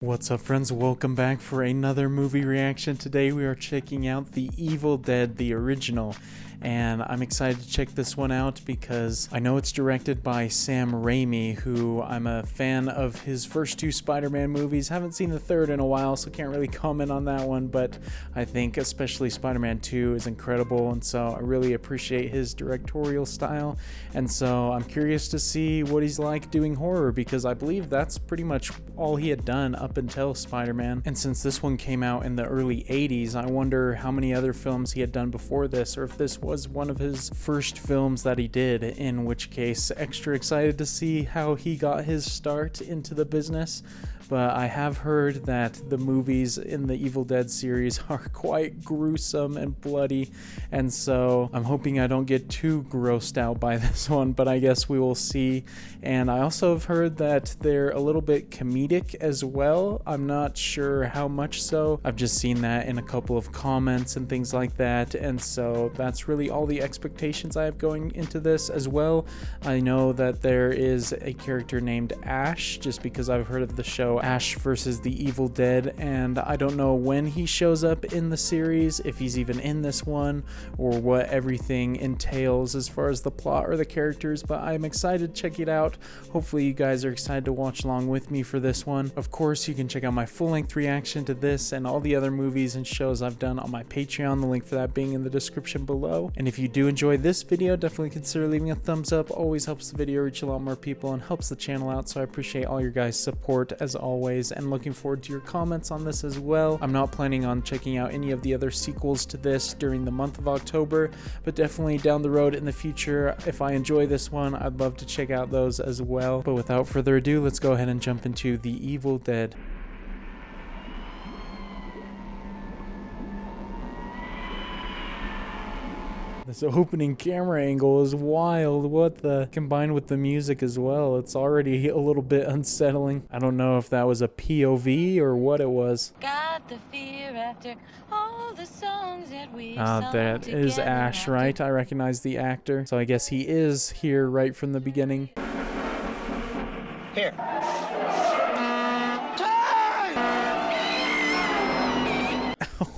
What's up, friends? Welcome back for another movie reaction. Today we are checking out The Evil Dead, the original, and I'm excited to check this one out because I know it's directed by Sam Raimi, who I'm a fan of his first two Spider-Man movies. Haven't seen the third in a while, so can't really comment on that one, but I think especially Spider-Man 2 is incredible, and so I really appreciate his directorial style, and so I'm curious to see what he's like doing horror, because I believe that's pretty much all he had done up until Spider-Man. And since this one came out in the early 80s, I wonder how many other films he had done before this, or if this was one of his first films that he did, in which case extra excited to see how he got his start into the business. But I have heard that the movies in the Evil Dead series are quite gruesome and bloody, and so I'm hoping I don't get too grossed out by this one, but I guess we will see. And I also have heard that they're a little bit comedic as well. I'm not sure how much so. I've just seen that in a couple of comments and things like that, and so that's really all the expectations I have going into this as well. I know that there is a character named Ash, just because I've heard of the show Ash versus the Evil Dead, and I don't know when he shows up in the series, if he's even in this one, or what everything entails as far as the plot or the characters, but I'm excited to check it out. Hopefully you guys are excited to watch along with me for this one. Of course, you can check out my full-length reaction to this and all the other movies and shows I've done on my Patreon, the link for that being in the description below. And if you do enjoy this video, definitely consider leaving a thumbs up. Always helps the video reach a lot more people and helps the channel out, so I appreciate all your guys' support as always, and looking forward to your comments on this as well. I'm not planning on checking out any of the other sequels to this during the month of October, but definitely down the road in the future, if I enjoy this one, I'd love to check out those as well. But without further ado, let's go ahead and jump into The Evil Dead. This opening camera angle is wild. What the? Combined with the music as well, it's already a little bit unsettling. I don't know if that was a POV or what it was. Got the fear after all the songs that we That is Ash, right? I recognize the actor. So I guess he is here right from the beginning. Here.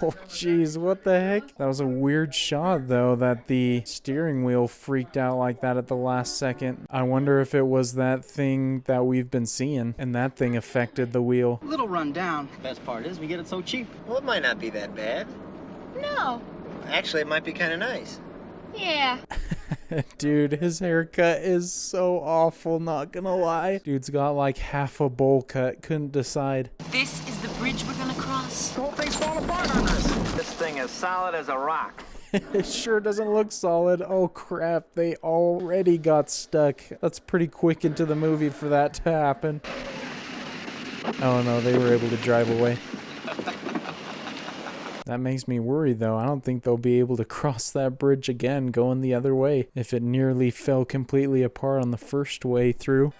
Oh jeez, what the heck? That was a weird shot though, that the steering wheel freaked out like that at the last second. I wonder if it was that thing that we've been seeing and that thing affected the wheel. A little run down. Best part is we get it so cheap. Well, it might not be that bad. No. Actually, it might be kind of nice. Yeah. Dude, his haircut is so awful, not gonna lie. Dude's got like half a bowl cut, couldn't decide. This is the bridge we're gonna cross. The whole thing's falling apart on us. This thing is solid as a rock. It sure doesn't look solid. Oh crap, they already got stuck. That's pretty quick into the movie for that to happen. Oh no, they were able to drive away. That makes me worry though. I don't think they'll be able to cross that bridge again going the other way if it nearly fell completely apart on the first way through.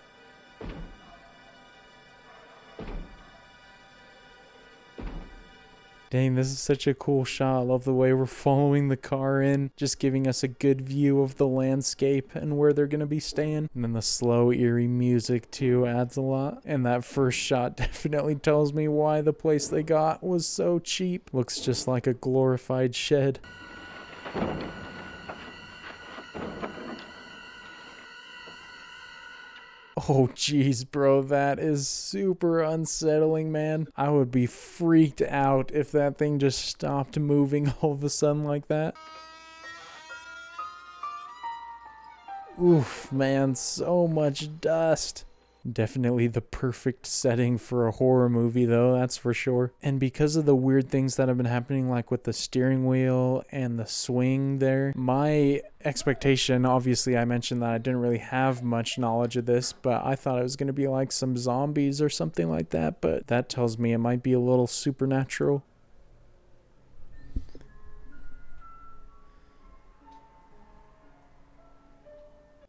Dang, this is such a cool shot. I love the way we're following the car in, just giving us a good view of the landscape and where they're gonna be staying. And then the slow, eerie music too adds a lot. And that first shot definitely tells me why the place they got was so cheap. Looks just like a glorified shed. Oh geez, bro, that is super unsettling, man. I would be freaked out if that thing just stopped moving all of a sudden like that. Oof, man, so much dust. Definitely the perfect setting for a horror movie though, that's for sure. And because of the weird things that have been happening, like with the steering wheel and the swing there, my expectation, obviously I mentioned that I didn't really have much knowledge of this, but I thought it was going to be like some zombies or something like that, but that tells me it might be a little supernatural.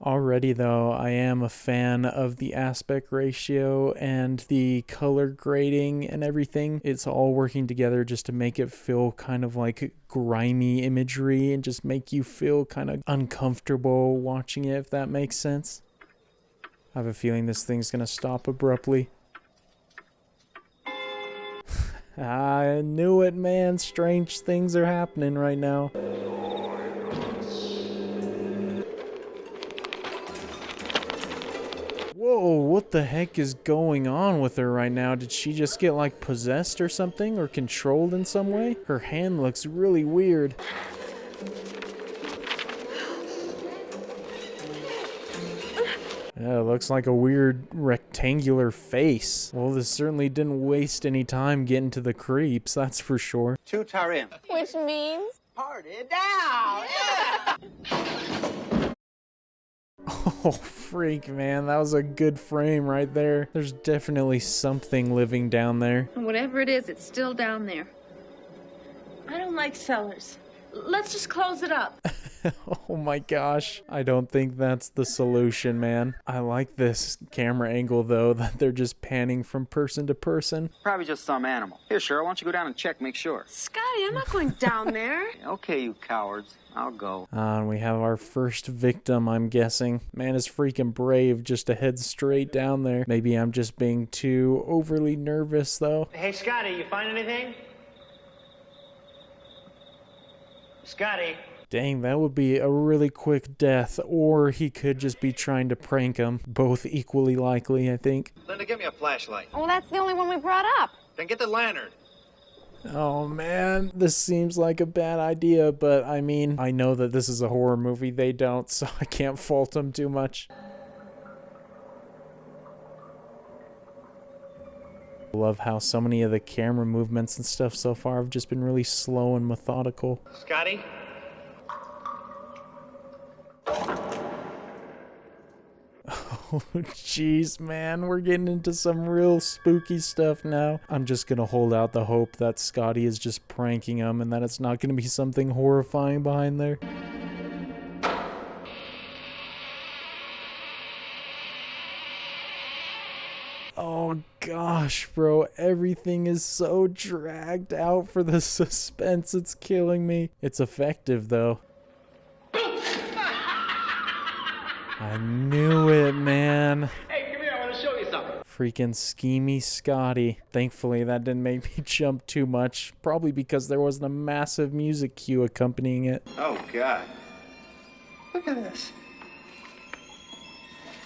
Already though, I am a fan of the aspect ratio and the color grading and everything. It's all working together just to make it feel kind of like grimy imagery and just make you feel kind of uncomfortable watching it, if that makes sense. I have a feeling this thing's gonna stop abruptly. I knew it, man. Strange things are happening right now. Whoa, what the heck is going on with her right now? Did she just get like possessed or something, or controlled in some way? Her hand looks really weird. Yeah, it looks like a weird rectangular face. Well, this certainly didn't waste any time getting to the creeps, that's for sure. Two tarim. Which means? Party down! Yeah! Oh, freak, man. That was a good frame right there. There's definitely something living down there. Whatever it is, it's still down there. I don't like cellars. Let's just close it up. Oh my gosh. I don't think that's the solution, man. I like this camera angle, though, that they're just panning from person to person. Probably just some animal. Here, Cheryl, why don't you go down and check, make sure. Scotty, I'm not going down there. Okay, you cowards. I'll go. And we have our first victim, I'm guessing. Man is freaking brave just to head straight down there. Maybe I'm just being too overly nervous, though. Hey, Scotty, you find anything? Scotty? Dang, that would be a really quick death, or he could just be trying to prank him. Both equally likely, I think. Linda, give me a flashlight. Well, that's the only one we brought up. Then get the lantern. Oh man, this seems like a bad idea, but I mean, I know that this is a horror movie. They don't, so I can't fault them too much. Love how so many of the camera movements and stuff so far have just been really slow and methodical. Scotty? Oh, jeez, man. We're getting into some real spooky stuff now. I'm just gonna hold out the hope that Scotty is just pranking him and that it's not gonna be something horrifying behind there. Oh gosh, bro. Everything is so dragged out for the suspense. It's killing me. It's effective, though. I knew it, man. Hey, come here, I want to show you something. Freaking schemy Scotty. Thankfully, that didn't make me jump too much. Probably because there wasn't a massive music cue accompanying it. Oh, God. Look at this.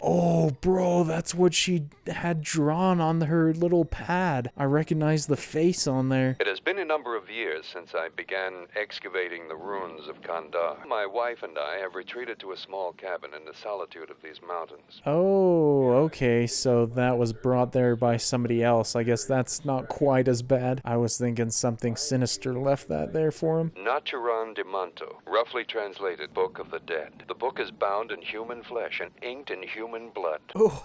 Oh, bro, that's what she had drawn on her little pad. I recognize the face on there. It has been a number of years since I began excavating the ruins of Kandar. My wife and I have retreated to a small cabin in the solitude of these mountains. Oh, okay, so that was brought there by somebody else. I guess that's not quite as bad. I was thinking something sinister left that there for him. Naturan de Manto, roughly translated Book of the Dead. The book is bound in human flesh and inked in human blood. Oh,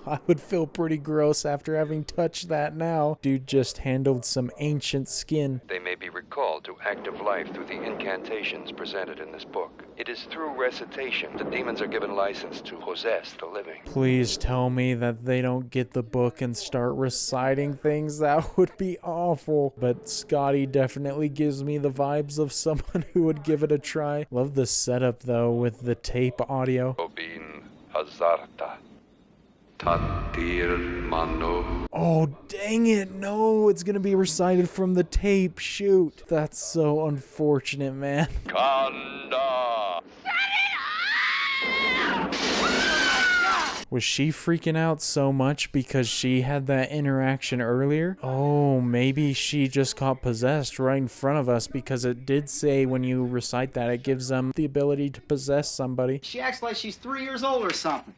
I would feel pretty gross after having touched that now. Dude just handled some ancient skin. They may be recalled to active life through the incantations presented in this book. It is through recitation that demons are given license to possess the living. Please tell me that they don't get the book and start reciting things. That would be awful. But Scotty definitely gives me the vibes of someone who would give it a try. Love the setup though with the tape audio. Obin Hazarta. Tatir Mano. Oh, dang it. No, it's going to be recited from the tape. Shoot. That's so unfortunate, man. Kanda. Was she freaking out so much because she had that interaction earlier? Oh, maybe she just got possessed right in front of us because it did say when you recite that, it gives them the ability to possess somebody. She acts like she's 3 years old or something.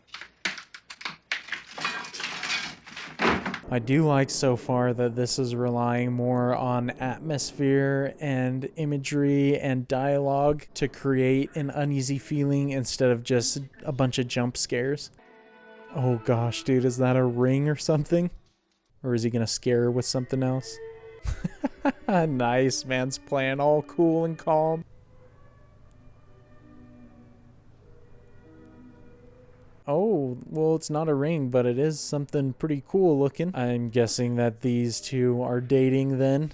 I do like so far that this is relying more on atmosphere and imagery and dialogue to create an uneasy feeling instead of just a bunch of jump scares. Oh gosh, dude, is that a ring or something? Or is he gonna scare her with something else? Nice, man's playing all cool and calm. Oh, well, it's not a ring, but it is something pretty cool looking. I'm guessing that these two are dating then.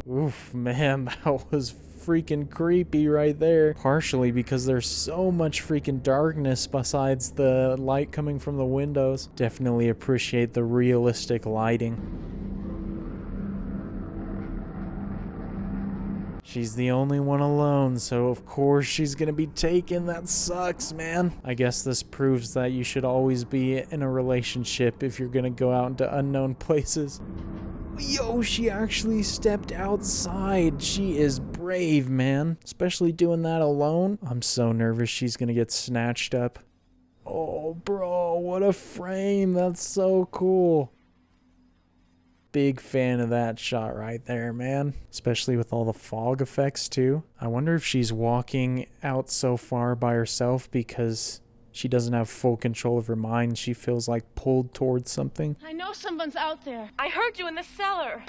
Oof, man, that was freaking creepy right there. Partially because there's so much freaking darkness besides the light coming from the windows. Definitely appreciate the realistic lighting. She's the only one alone, so of course she's gonna be taken. That sucks, man. I guess this proves that you should always be in a relationship if you're gonna go out into unknown places. Yo, she actually stepped outside. She is brave, man. Especially doing that alone. I'm so nervous she's gonna get snatched up. Oh, bro, what a frame. That's so cool. Big fan of that shot right there, man. Especially with all the fog effects, too. I wonder if she's walking out so far by herself because she doesn't have full control of her mind. She feels like pulled towards something. I know someone's out there. I heard you in the cellar.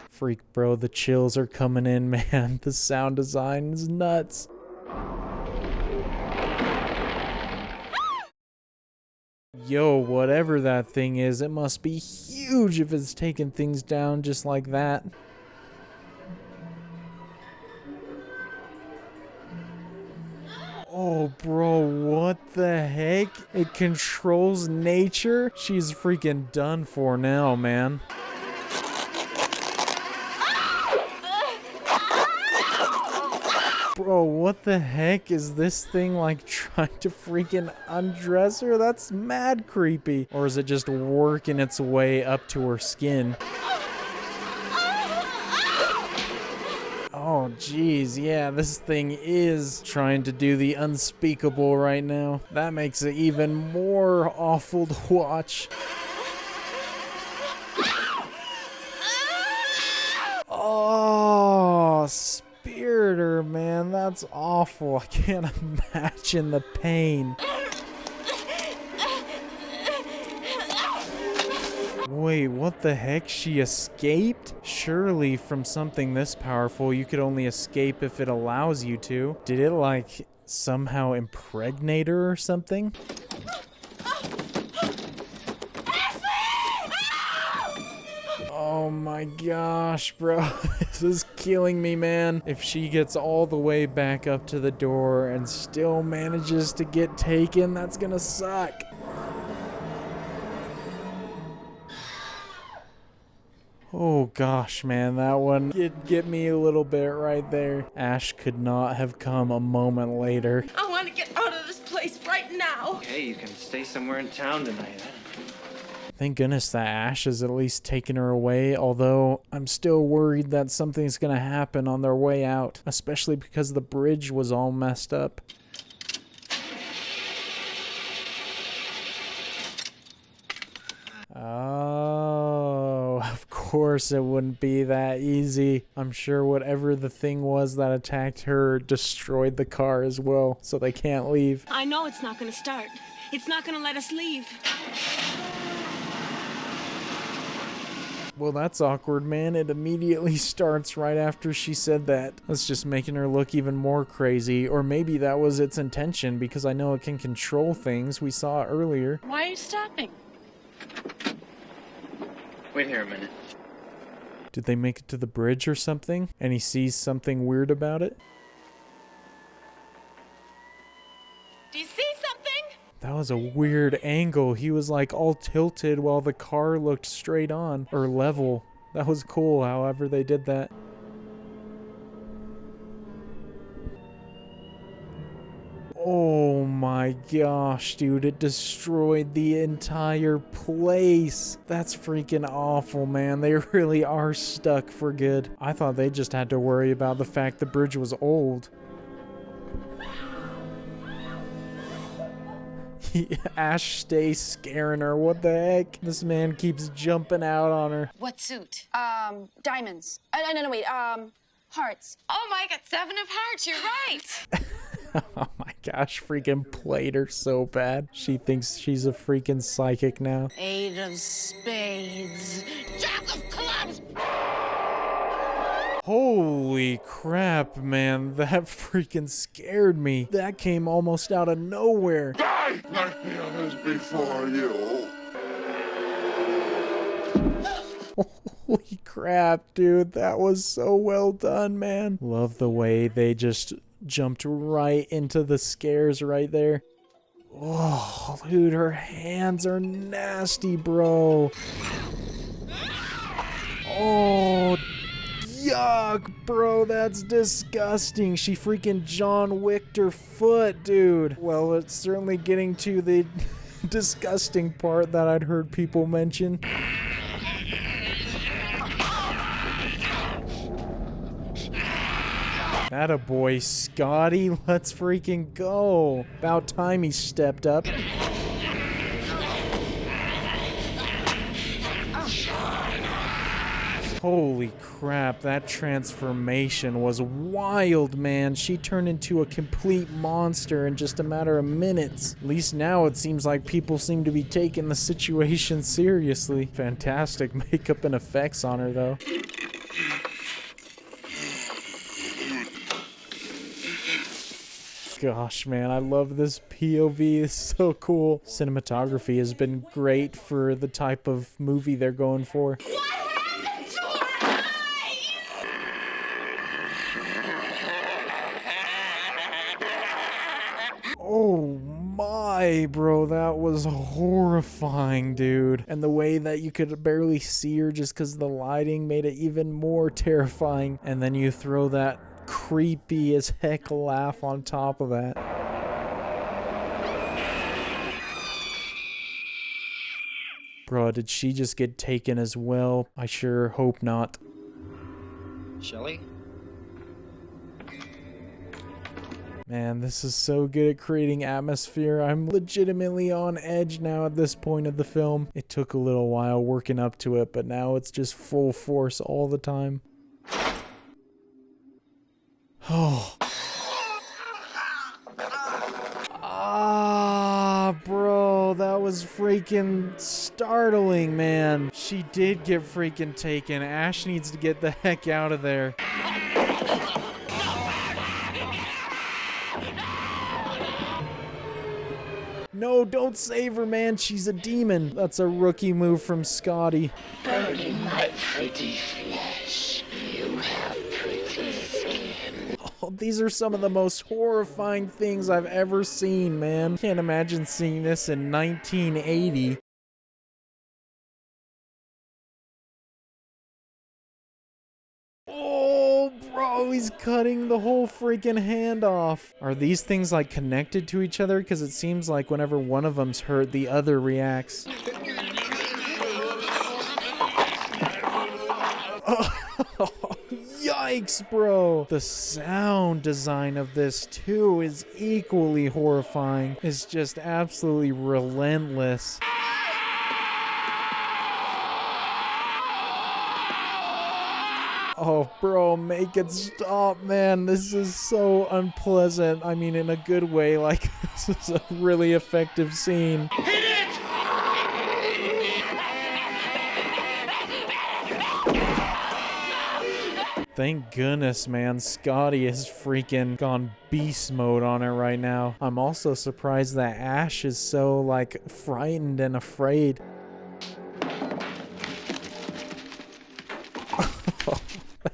Freak, bro, the chills are coming in, man. The sound design is nuts. Yo, whatever that thing is, it must be huge if it's taking things down just like that. Oh, bro, what the heck? It controls nature? She's freaking done for now, man. Bro, what the heck is this thing like trying to freaking undress her? That's mad creepy. Or is it just working its way up to her skin? Oh, geez, yeah, this thing is trying to do the unspeakable right now. That makes it even more awful to watch. Oh, spirit her, man, that's awful. I can't imagine the pain. Wait, what the heck? She escaped? Surely from something this powerful, you could only escape if it allows you to. Did it, like, somehow impregnate her or something? Oh my gosh, bro. This is killing me, man. If she gets all the way back up to the door and still manages to get taken, that's gonna suck. Oh gosh, man, that one did get me a little bit right there. Ash could not have come a moment later. I want to get out of this place right now. Hey, you can stay somewhere in town tonight, huh? Thank goodness that Ash has at least taken her away, although I'm still worried that something's gonna happen on their way out, especially because the bridge was all messed up. Oh, of course it wouldn't be that easy. I'm sure whatever the thing was that attacked her destroyed the car as well, so they can't leave. I know it's not going to start. It's not going to let us leave. Well, that's awkward, man. It immediately starts right after she said that. That's just making her look even more crazy. Or maybe that was its intention, because I know it can control things. We saw it earlier. Why are you stopping? Wait here a minute. Did they make it to the bridge or something? And he sees something weird about it? Do you see something? That was a weird angle. He was like all tilted while the car looked straight on, or level. That was cool, however they did that. Oh my gosh, dude, it destroyed the entire place. That's freaking awful, man. They really are stuck for good. I thought they just had to worry about the fact the bridge was old. Ash stays scaring her. What the heck? This man keeps jumping out on her. What suit? Diamonds. No, wait, hearts. Oh my God, 7 of hearts, you're right. Oh my gosh, freaking played her so bad. She thinks she's a freaking psychic now. 8 of spades. Jack of clubs. Holy crap, man. That freaking scared me. That came almost out of nowhere. Die like the others before you. Holy crap, dude. That was so well done, man. Love the way they just jumped right into the scares right there. Oh, dude, her hands are nasty, bro. Oh, yuck, bro. That's disgusting. She freaking John Wicked her foot, dude. Well, it's certainly getting to the disgusting part that I'd heard people mention. Attaboy, Scotty. Let's freaking go. About time he stepped up. Holy crap, that transformation was wild, man. She turned into a complete monster in just a matter of minutes. At least now it seems like people seem to be taking the situation seriously. Fantastic makeup and effects on her, though. Gosh, man, I love this POV. It's so cool. Cinematography has been great for the type of movie they're going for. Oh my, bro, that was horrifying, dude. And the way that you could barely see her just because the lighting made it even more terrifying. And then you throw that creepy as heck laugh on top of that. Bro, did she just get taken as well? I sure hope not. Shelley? Man, this is so good at creating atmosphere. I'm legitimately on edge now at this point of the film. It took a little while working up to it, but now it's just full force all the time. Oh. Ah, bro, that was freaking startling, man. She did get freaking taken. Ash needs to get the heck out of there. No, don't save her, man. She's a demon. That's a rookie move from Scotty. Burning my pretty flesh, you have pretty skin. Oh, these are some of the most horrifying things I've ever seen, man. Can't imagine seeing this in 1980. Oh, bro, he's cutting the whole freaking hand off. Are these things like connected to each other? Because it seems like whenever one of them's hurt, the other reacts. Oh, yikes, bro. The sound design of this, too, is equally horrifying. It's just absolutely relentless. Oh, bro, make it stop, man. This is so unpleasant. I mean, in a good way. Like, this is a really effective scene. Hit it! Thank goodness, man. Scotty has freaking gone beast mode on it right now. I'm also surprised that Ash is so, like, frightened and afraid.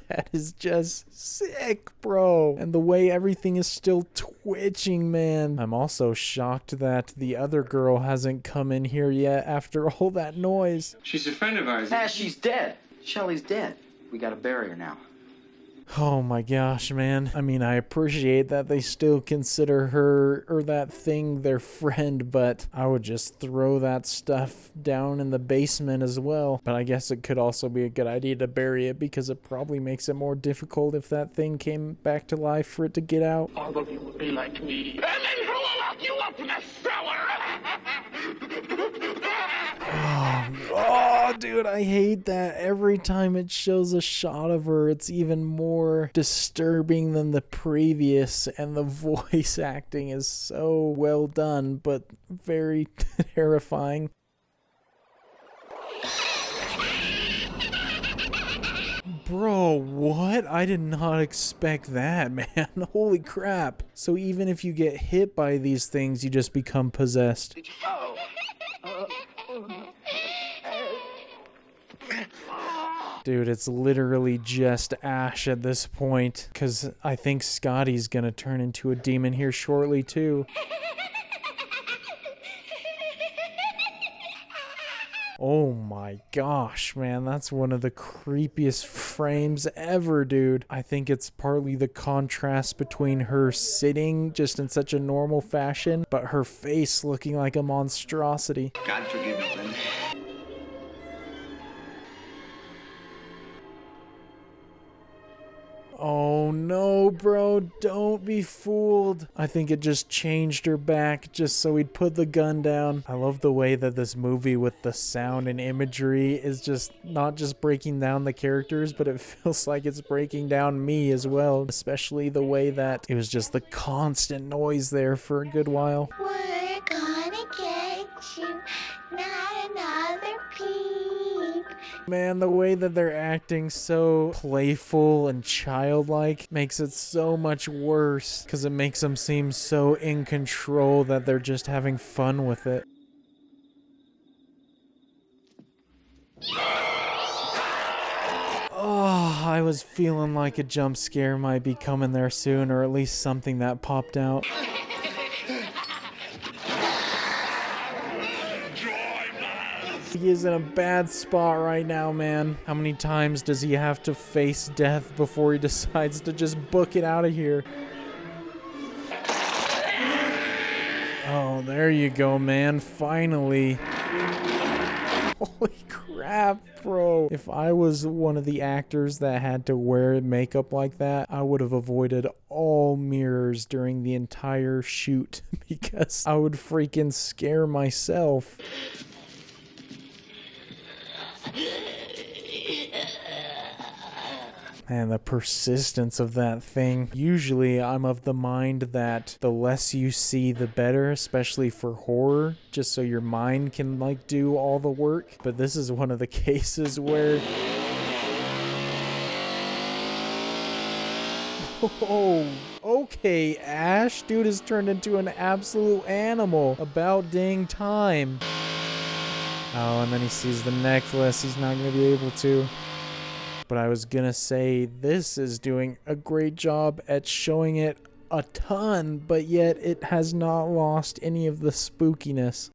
That is just sick, bro. And the way everything is still twitching, man. I'm also shocked that the other girl hasn't come in here yet after all that noise. She's a friend of ours. Ah, she's dead. Shelley's dead. We gotta bury her now. Oh my gosh, man. I mean, I appreciate that they still consider her or that thing their friend, but I would just throw that stuff down in the basement as well. But I guess it could also be a good idea to bury it because it probably makes it more difficult if that thing came back to life for it to get out. All of you will be like me. And then who will lock you up in a cellar? Oh, dude, I hate that. Every time it shows a shot of her, it's even more disturbing than the previous, and the voice acting is so well done, but very terrifying. Bro, what? I did not expect that, man. Holy crap. So even if you get hit by these things, you just become possessed. Dude, it's literally just Ash at this point, because I think Scotty's gonna turn into a demon here shortly too. Oh my gosh, man, that's one of the creepiest frames ever, dude. I think it's partly the contrast between her sitting just in such a normal fashion, but her face looking like a monstrosity. God forgive me, Lynn. Oh no, bro, don't be fooled. I think it just changed her back just so he'd put the gun down. I love the way that this movie with the sound and imagery is just not just breaking down the characters, but it feels like it's breaking down me as well. Especially the way that it was just the constant noise there for a good while. We're gonna get you, not another peep. Man, the way that they're acting so playful and childlike makes it so much worse, because it makes them seem so in control that they're just having fun with it. Oh, I was feeling like a jump scare might be coming there soon, or at least something that popped out. He is in a bad spot right now, man. How many times does he have to face death before he decides to just book it out of here? Oh, there you go, man. Finally. Holy crap, bro. If I was one of the actors that had to wear makeup like that, I would have avoided all mirrors during the entire shoot because I would freaking scare myself. And the persistence of that thing. Usually I'm of the mind that the less you see the better, especially for horror, just so your mind can like do all the work. But this is one of the cases where... Oh, okay, Ash. Dude has turned into an absolute animal. About dang time. Oh, and then he sees the necklace. He's not going to be able to. But I was going to say, this is doing a great job at showing it a ton, but yet it has not lost any of the spookiness.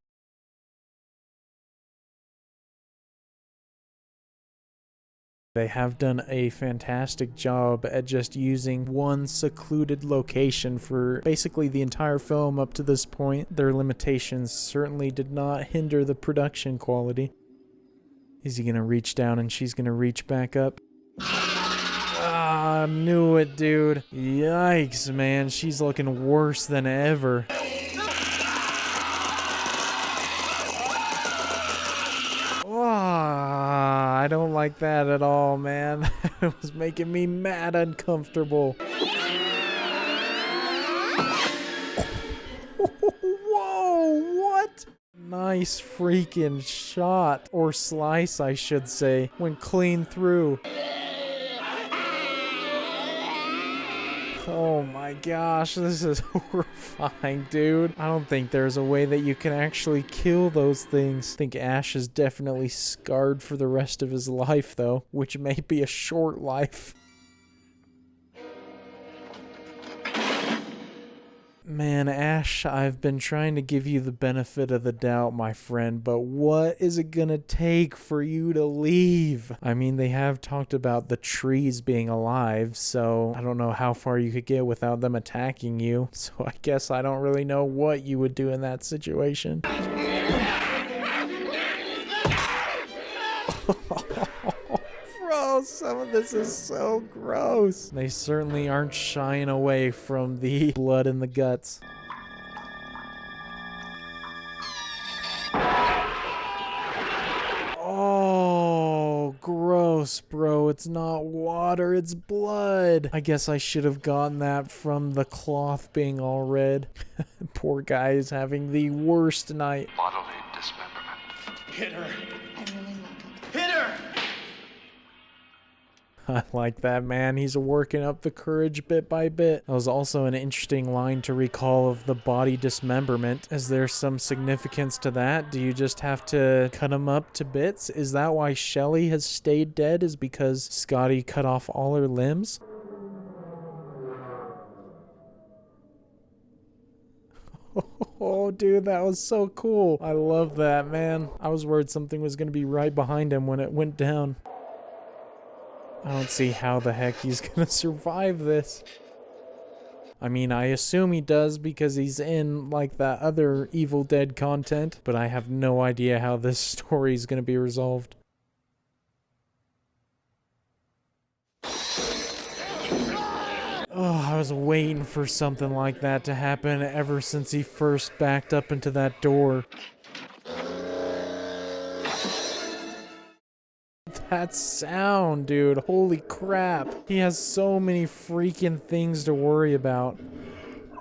They have done a fantastic job at just using one secluded location for basically the entire film up to this point. Their limitations certainly did not hinder the production quality. Is he gonna reach down and she's gonna reach back up? Ah, knew it, dude. Yikes, man. She's looking worse than ever. I don't like that at all, man. It was making me mad uncomfortable. Whoa, what? Nice freaking shot, or slice I should say, went clean through. Oh my gosh, this is horrifying, dude. I don't think there's a way that you can actually kill those things. I think Ash is definitely scarred for the rest of his life, though, which may be a short life. Man, Ash, I've been trying to give you the benefit of the doubt, my friend, but what is it gonna take for you to leave? I mean, they have talked about the trees being alive, so I don't know how far you could get without them attacking you, so I guess I don't really know what you would do in that situation. Bro, some of this is so gross. They certainly aren't shying away from the blood and the guts. Oh, gross, bro. It's not water, it's blood. I guess I should have gotten that from the cloth being all red. Poor guy is having the worst night. Bodily dismemberment. Hit her. I really love it. Hit her! I like that, man. He's working up the courage bit by bit. That was also an interesting line to recall of the body dismemberment. Is there some significance to that? Do you just have to cut him up to bits? Is that why Shelly has stayed dead, is because Scotty cut off all her limbs? Oh, dude, that was so cool. I love that, man. I was worried something was going to be right behind him when it went down. I don't see how the heck he's going to survive this. I mean, I assume he does because he's in, like, that other Evil Dead content, but I have no idea how this story is going to be resolved. Oh, I was waiting for something like that to happen ever since he first backed up into that door. That sound, dude. Holy crap. He has so many freaking things to worry about.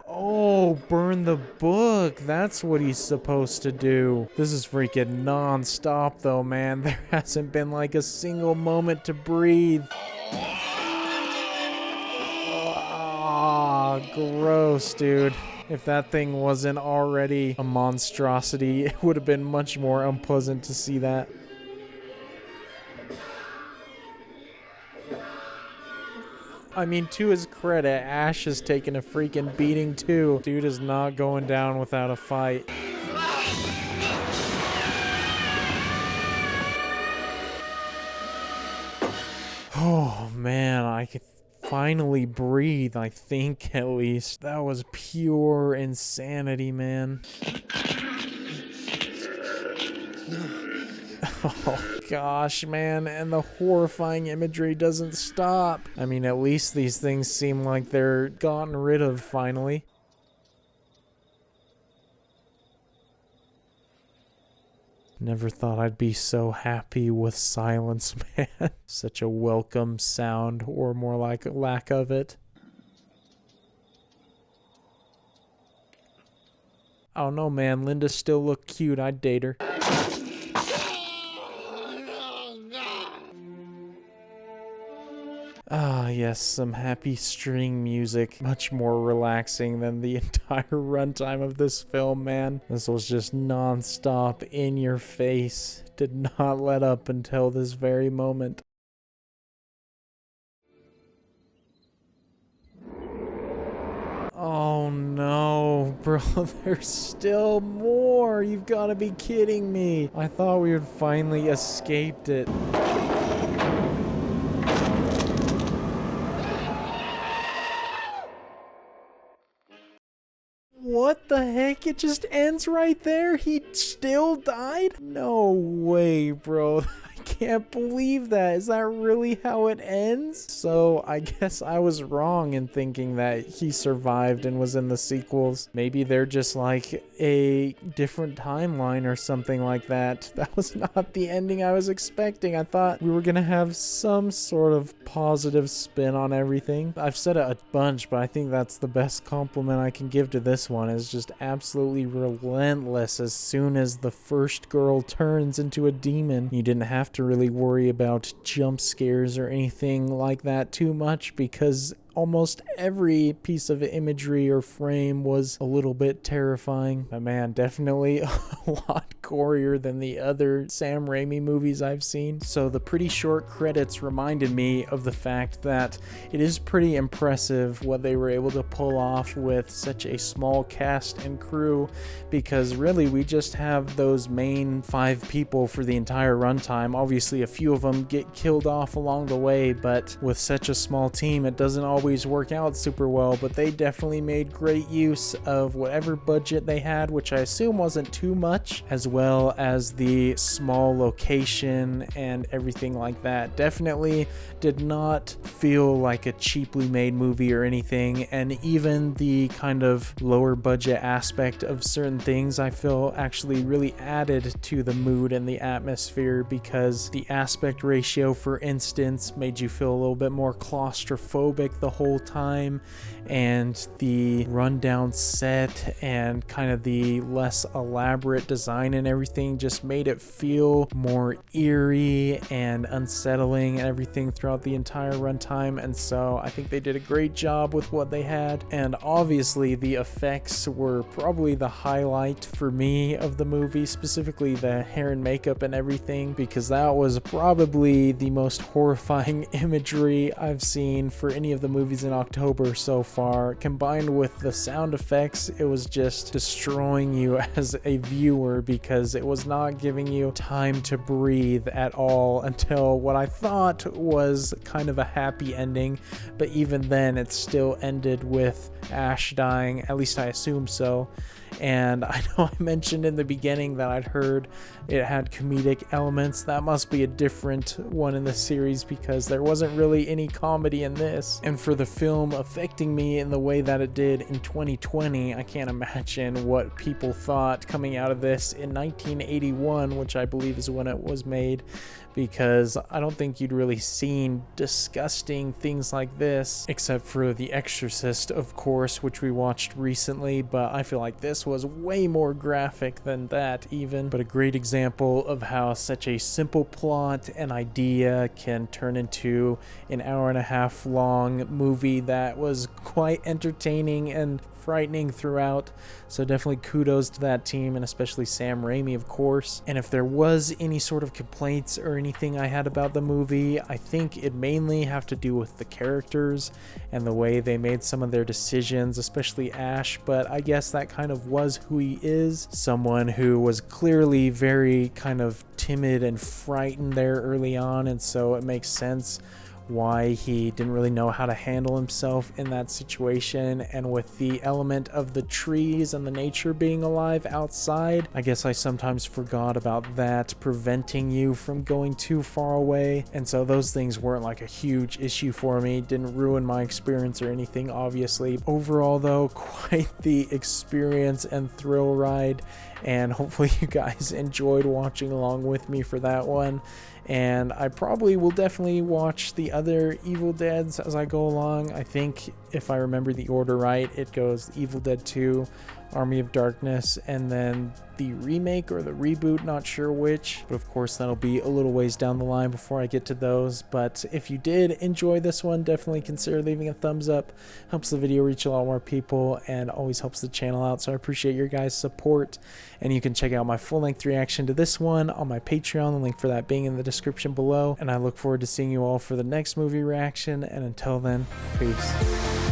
Oh, burn the book. That's what he's supposed to do. This is freaking non-stop though, man. There hasn't been like a single moment to breathe. Gross, dude. If that thing wasn't already a monstrosity, it would have been much more unpleasant to see that. I mean, to his credit, Ash has taken a freaking beating too. Dude is not going down without a fight. Oh man, I could finally breathe, I think, at least. That was pure insanity, man. Oh gosh, man, and the horrifying imagery doesn't stop. I mean, at least these things seem like they're gotten rid of finally. Never thought I'd be so happy with silence, man. Such a welcome sound, or more like a lack of it. I don't know, man. Linda still looked cute. I'd date her. Ah, yes, some happy string music. Much more relaxing than the entire runtime of this film, man. This was just non-stop, in your face. Did not let up until this very moment. Oh no, bro, there's still more. You've got to be kidding me. I thought we had finally escaped it. What the heck? It just ends right there? He still died? No way, bro. I can't believe that. Is that really how it ends? So I guess I was wrong in thinking that he survived and was in the sequels. Maybe they're just like a different timeline or something like that. That was not the ending I was expecting. I thought we were gonna have some sort of positive spin on everything. I've said it a bunch, but I think that's the best compliment I can give to this one, is just absolutely relentless. As soon as the first girl turns into a demon, you didn't have to really worry about jump scares or anything like that too much, because almost every piece of imagery or frame was a little bit terrifying. But man, definitely a lot gorier than the other Sam Raimi movies I've seen. So the pretty short credits reminded me of the fact that it is pretty impressive what they were able to pull off with such a small cast and crew, because really we just have those main 5 people for the entire runtime. Obviously a few of them get killed off along the way, but with such a small team it doesn't always work out super well. But they definitely made great use of whatever budget they had, which I assume wasn't too much, as well as the small location and everything like that. Definitely did not feel like a cheaply made movie or anything, and even the kind of lower budget aspect of certain things I feel actually really added to the mood and the atmosphere, because the aspect ratio, for instance, made you feel a little bit more claustrophobic the whole time, and the rundown set and kind of the less elaborate design and everything just made it feel more eerie and unsettling and everything throughout the entire runtime. And so I think they did a great job with what they had, and obviously the effects were probably the highlight for me of the movie, specifically the hair and makeup and everything, because that was probably the most horrifying imagery I've seen for any of the movies in October so far. Combined with the sound effects, it was just destroying you as a viewer, because it was not giving you time to breathe at all until what I thought was kind of a happy ending. But even then, it still ended with Ash dying, at least I assume so. And I know I mentioned in the beginning that I'd heard it had comedic elements. That must be a different one in the series, because there wasn't really any comedy in this. And for the film affecting me in the way that it did in 2020, I can't imagine what people thought coming out of this in 1981, which I believe is when it was made, because I don't think you'd really seen disgusting things like this, except for The Exorcist, of course, which we watched recently, but I feel like this was way more graphic than that even. But a great example of how such a simple plot and idea can turn into an hour-and-a-half long movie that was quite entertaining and frightening throughout. So definitely kudos to that team, and especially Sam Raimi, of course. And if there was any sort of complaints or anything I had about the movie, I think it mainly have to do with the characters and the way they made some of their decisions, especially Ash. But I guess that kind of was who he is, someone who was clearly very kind of timid and frightened there early on, and so it makes sense why he didn't really know how to handle himself in that situation. And with the element of the trees and the nature being alive outside, I guess I sometimes forgot about that preventing you from going too far away, and so those things weren't like a huge issue for me. Didn't ruin my experience or anything, obviously. Overall though, quite the experience and thrill ride, and hopefully you guys enjoyed watching along with me for that one. And I probably will definitely watch the other Evil Deads as I go along. I think if I remember the order right, it goes Evil Dead 2, Army of Darkness, and then the remake or the reboot, not sure which. But of course, that'll be a little ways down the line before I get to those. But if you did enjoy this one, definitely consider leaving a thumbs up. Helps the video reach a lot more people and always helps the channel out. So I appreciate your guys' support. And you can check out my full-length reaction to this one on my Patreon, the link for that being in the description below. And I look forward to seeing you all for the next movie reaction. And until then, peace.